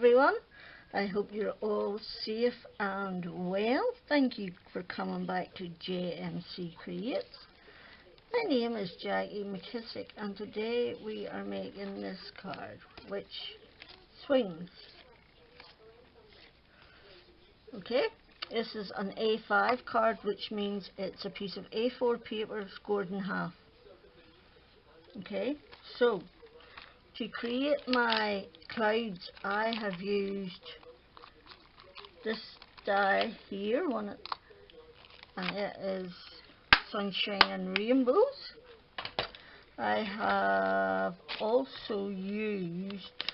everyone. I hope you're all safe and well. Thank you for coming back to JMC Creates. My name is Jackie McKissick, and today we are making this card, which swings. Okay, this is an A5 card, which means it's a piece of A4 paper scored in half. Okay, so to create my clouds, I have used this die here, and it is sunshine and rainbows. I have also used,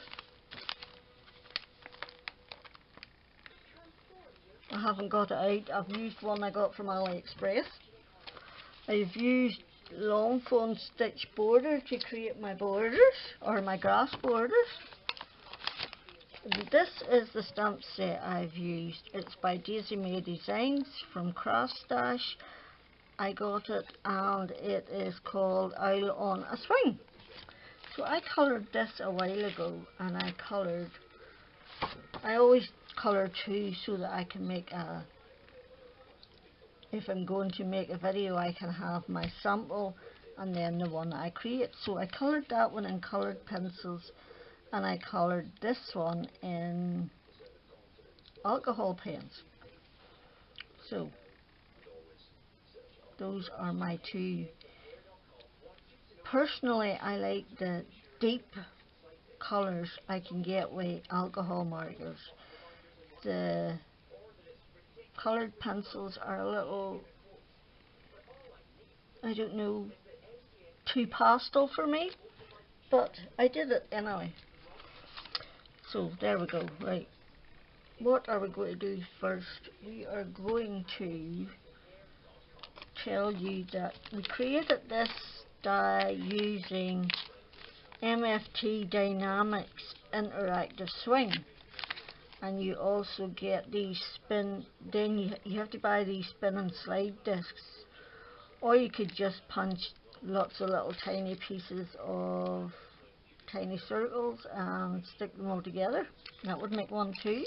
I haven't got it out, I've used one I got from AliExpress. I've used long fawn stitch border to create my borders, or my grass borders. This is the stamp set I've used. It's by Daisy Mae Designs from Craft Stash. I got it and it is called Owl on a Swing. So I coloured this a while ago, and I always colour two so that I can make if I'm going to make a video, I can have my sample and then the one that I create. So I coloured that one in coloured pencils, and I coloured this one in alcohol pens. So those are my two. Personally, I like the deep colours I can get with alcohol markers. The coloured pencils are a little, I don't know, too pastel for me, but I did it anyway. So there we go. Right, what are we going to do first? We are going to tell you that we created this die using MFT Dynamics Interactive Swing, and you also get these then you have to buy these spin and slide discs, or you could just punch lots of little tiny pieces of tiny circles and stick them all together. That would make one too.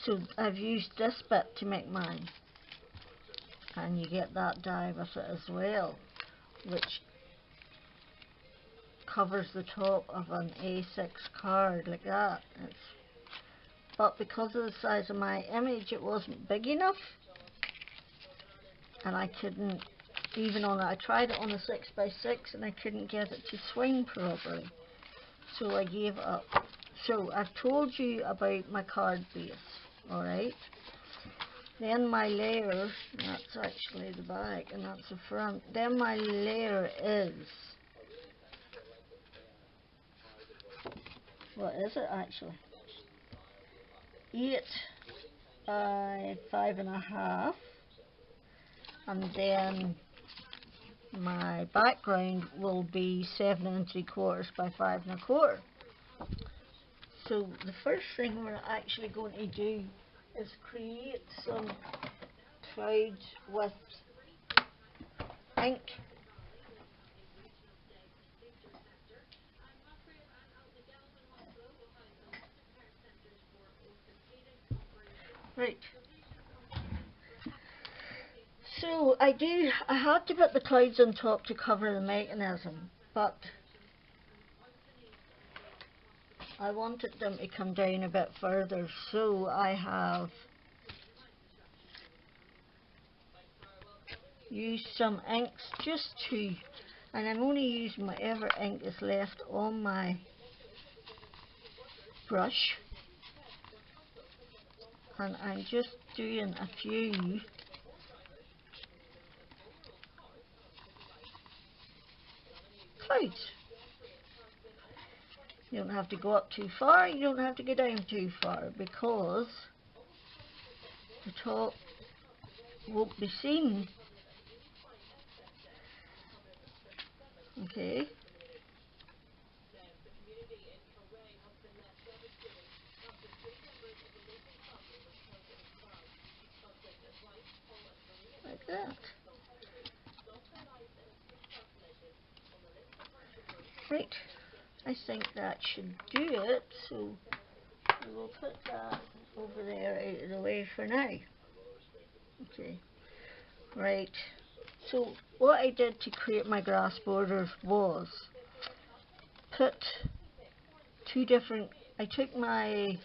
So I've used this bit to make mine, and you get that die with it as well, which covers the top of an A6 card like that. But because of the size of my image, it wasn't big enough, and I couldn't, even on it, I tried it on a 6x6 and I couldn't get it to swing properly, so I gave up. So I've told you about my card base, alright? Then my layer, that's actually the back and that's the front. Then my layer is, what is it actually? 8 by 5.5, and then my background will be 7 3/4 by 5 1/4. So the first thing we're actually going to do is create some clouds with ink. Right. So I had to put the clouds on top to cover the mechanism, but I wanted them to come down a bit further, so I have used some inks and I'm only using whatever ink is left on my brush, and I'm just doing a few clouds. You don't have to go up too far, you don't have to go down too far, because the top won't be seen. Okay. Like that. Right. I think that should do it, so we'll put that over there out of the way for now. Okay, right. So what I did to create my grass borders was put I took my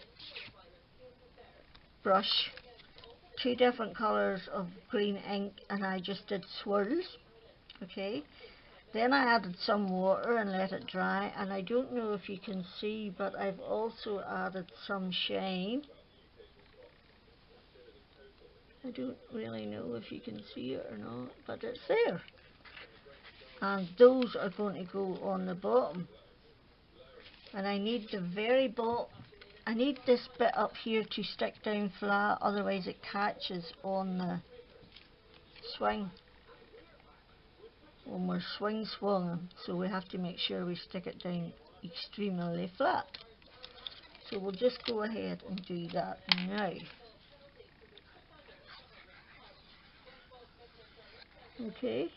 brush, 2 different colours of green ink, and I just did swirls. Okay, then I added some water and let it dry, and I don't know if you can see, but I've also added some shine. I don't really know if you can see it or not, but it's there. And those are going to go on the bottom. And I need the very bottom. I need this bit up here to stick down flat, otherwise it catches on the swing. When we're swinging, so we have to make sure we stick it down extremely flat. So we'll just go ahead and do that now. Okay.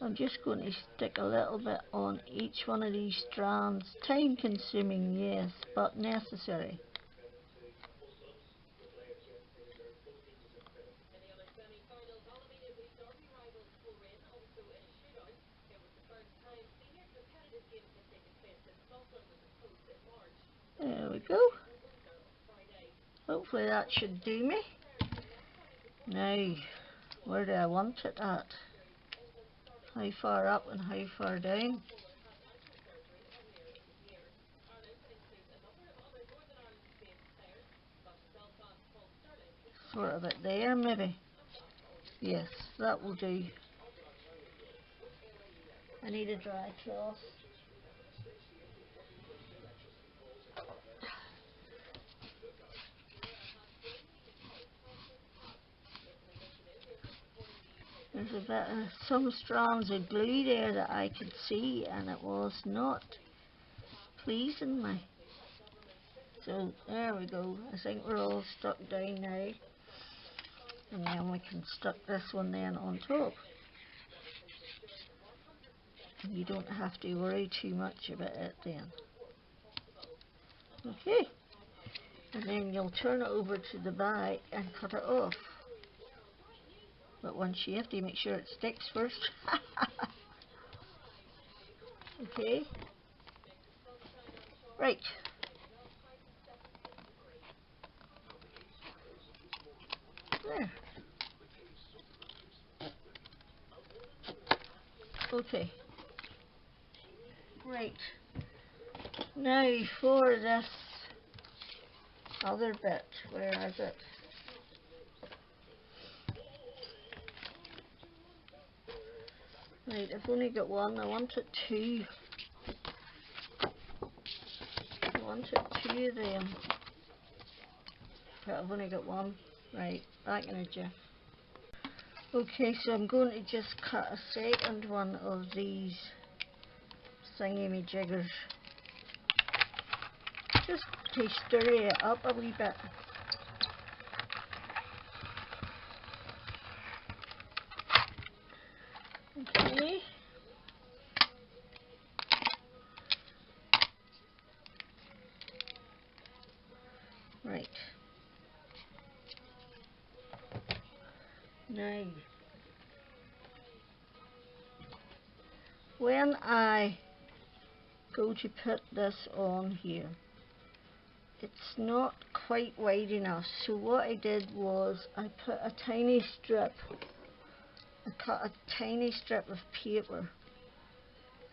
I'm just going to stick a little bit on each one of these strands. Time consuming, yes, but necessary. There we go. Hopefully that should do me. Now, where do I want it at? How far up and how far down? Sort of it there, maybe. Yes, that will do. I need a dry cloth. There's a bit of some strands of glue there that I could see, and it was not pleasing me. So there we go. I think we're all stuck down now, and then we can stick this one then on top. And you don't have to worry too much about it then. Okay, and then you'll turn it over to the back and cut it off. But once you have to make sure it sticks first. Okay. Right. There. Okay. Right. Now for this other bit. Where is it? Right, I've only got one. I wanted 2. I wanted 2 of them. But I've only got 1. Right, back in a jiff. Okay, so I'm going to just cut a second one of these thingy-me-jiggers. Just to stir it up a wee bit. Okay. Right. Now, when I go to put this on here, it's not quite wide enough, so what I did was I put a tiny strip, I cut a tiny strip of paper,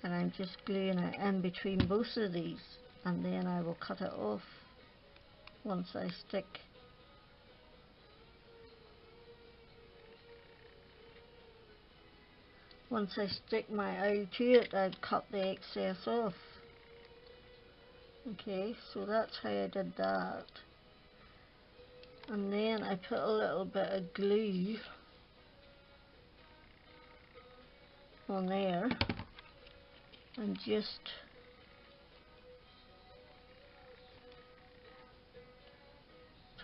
and I'm just gluing it in between both of these, and then I will cut it off once I stick my owl to it. I've cut the excess off. Okay, so that's how I did that. And then I put a little bit of glue on there and just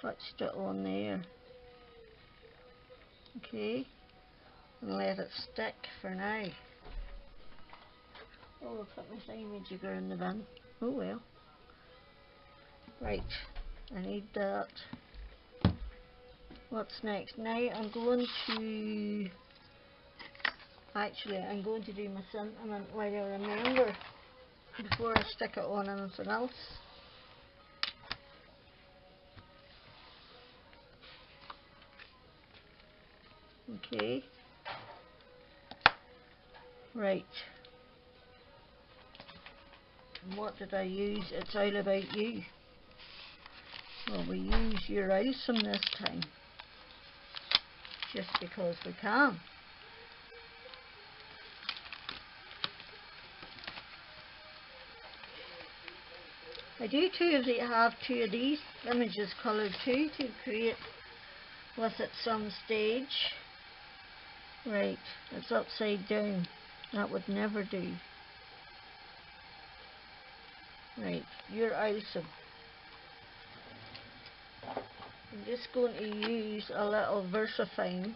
touched it on there. Okay, and let it stick for now. Oh, I put my thingamajigger in the bin. Oh well. Right, I need that. What's next? Now I'm going to... Actually, I'm going to do my sentiment while I remember before I stick it on anything else. Okay. Right. And what did I use? It's all about you. Well, we use your Ison this time. Just because we can. I do have two of these images coloured too to create with at some stage. Right, it's upside down. That would never do. Right, you're awesome. I'm just going to use a little VersaFine.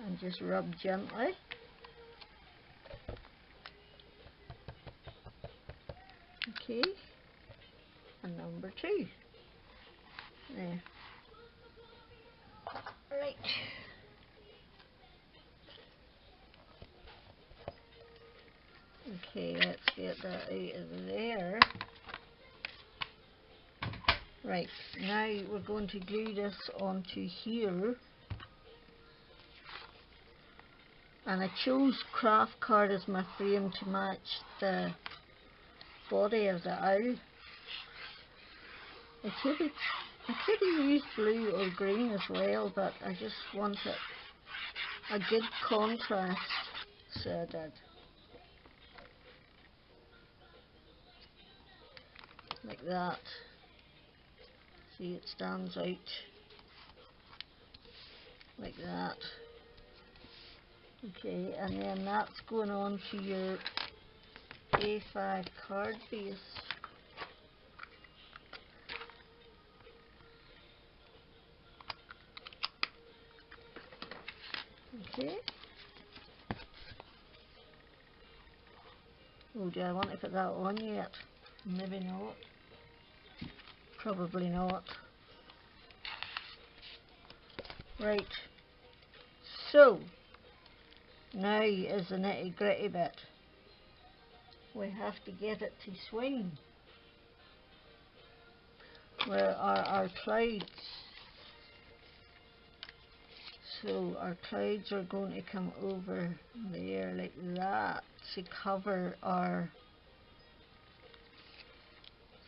And just rub gently. Okay. And number 2. There. Right. Okay, let's get that out of there. Right, now we're going to glue this onto here. And I chose craft card as my frame to match the body of the owl. I could have used blue or green as well, but I just wanted a good contrast, so I did. Like that. See, it stands out. Like that. Okay, and then that's going on to your A5 card base. Okay. Oh, do I want to put that on yet? Maybe not. Probably not. Right. So, now is the nitty gritty bit. We have to get it to swing. Where are our clouds? So our clouds are going to come over there like that to cover our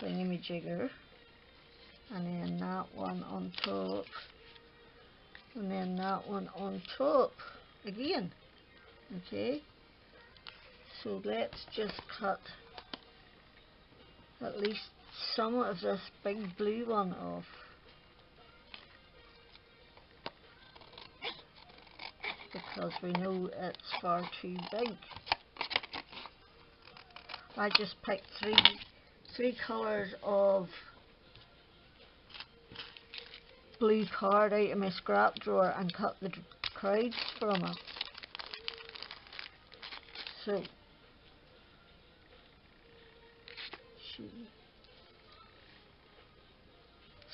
thingamajigger. And then that one on top. And then that one on top again. Okay. So let's just cut at least some of this big blue one off. Because we know it's far too big. I just picked three colours of blue card out of my scrap drawer and cut the clouds from it. So,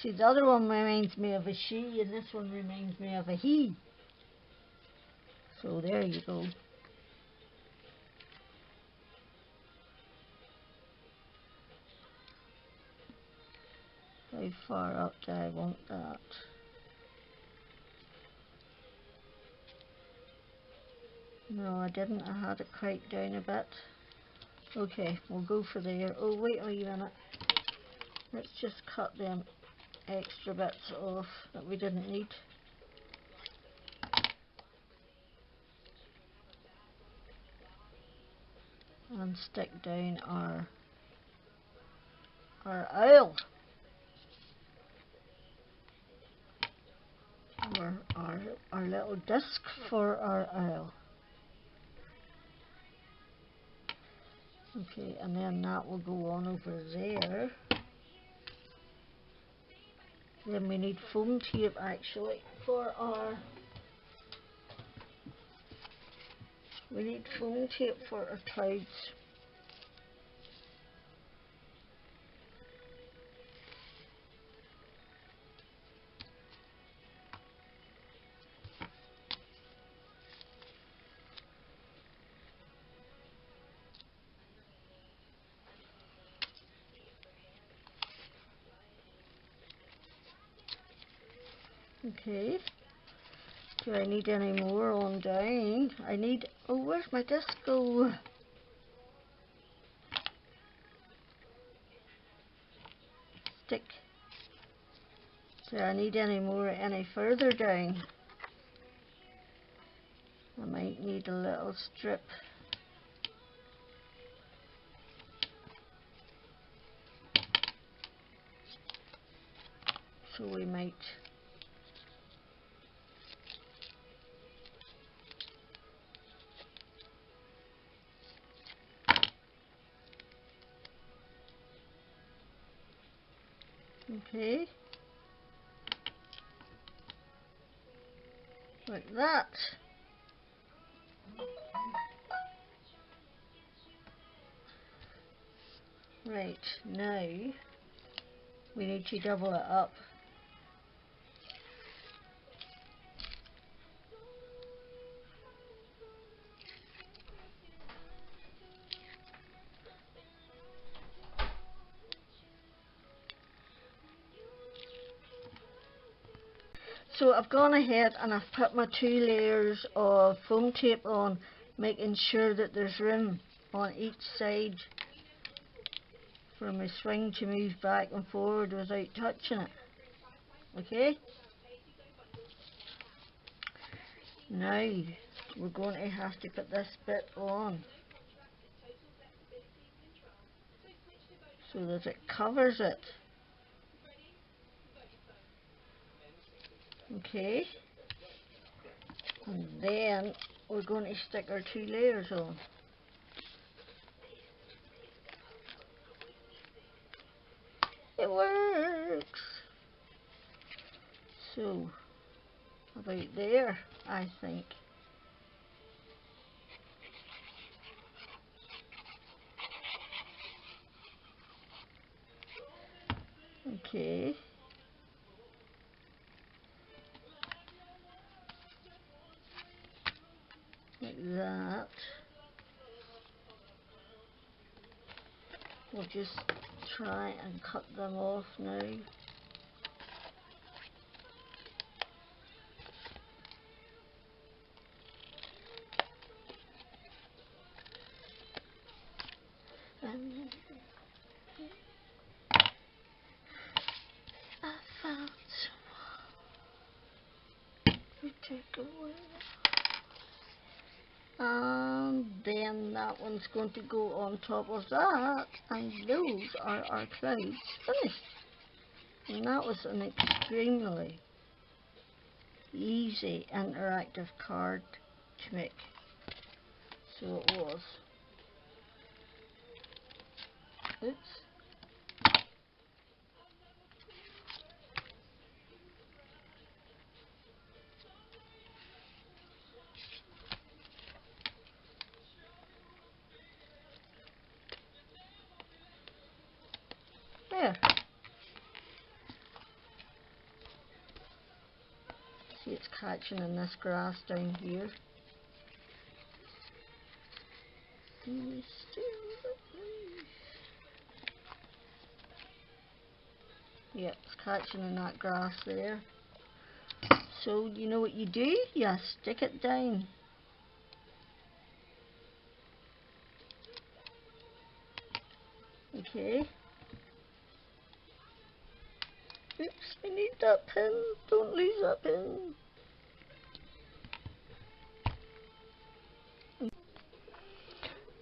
see, the other one reminds me of a she and this one reminds me of a he. So there you go. How far up do I want that? No, I didn't. I had it quite down a bit. Okay, we'll go for there. Oh, wait a minute. Let's just cut them extra bits off that we didn't need. And stick down our owl. Or our little disc for our owl. Okay, and then that will go on over there. Then we need foam tape actually for our We need foam tape for our clouds. Okay. Do I need any more on down? I need, oh, where's my disco? Stick. Do I need any more any further down? I might need a little strip. So we might okay, like that. Right, now we need to double it up. So I've gone ahead and I've put my 2 layers of foam tape on, making sure that there's room on each side for my swing to move back and forward without touching it. Okay? Now we're going to have to put this bit on so that it covers it. Okay, and then we're going to stick our 2 layers on. It works! So, about there, I think. Okay. Like that. We'll just try and cut them off now. I found some. We take away. And then that one's going to go on top of that, and those are our clouds finished. And that was an extremely easy interactive card to make. So it was. Oops. There. See, it's catching in this grass down here. Yep, it's catching in that grass there. So you know what you do? You stick it down. Okay. Oops, we need that pin. Don't lose that pin.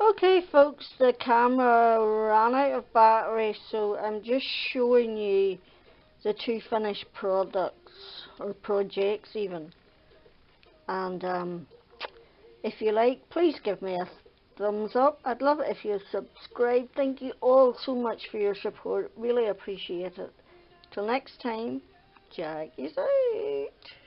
Okay folks, the camera ran out of battery, so I'm just showing you the 2 finished products, or projects even. And if you like, please give me a thumbs up. I'd love it if you subscribe. Thank you all so much for your support. Really appreciate it. Till next time, Jack is out.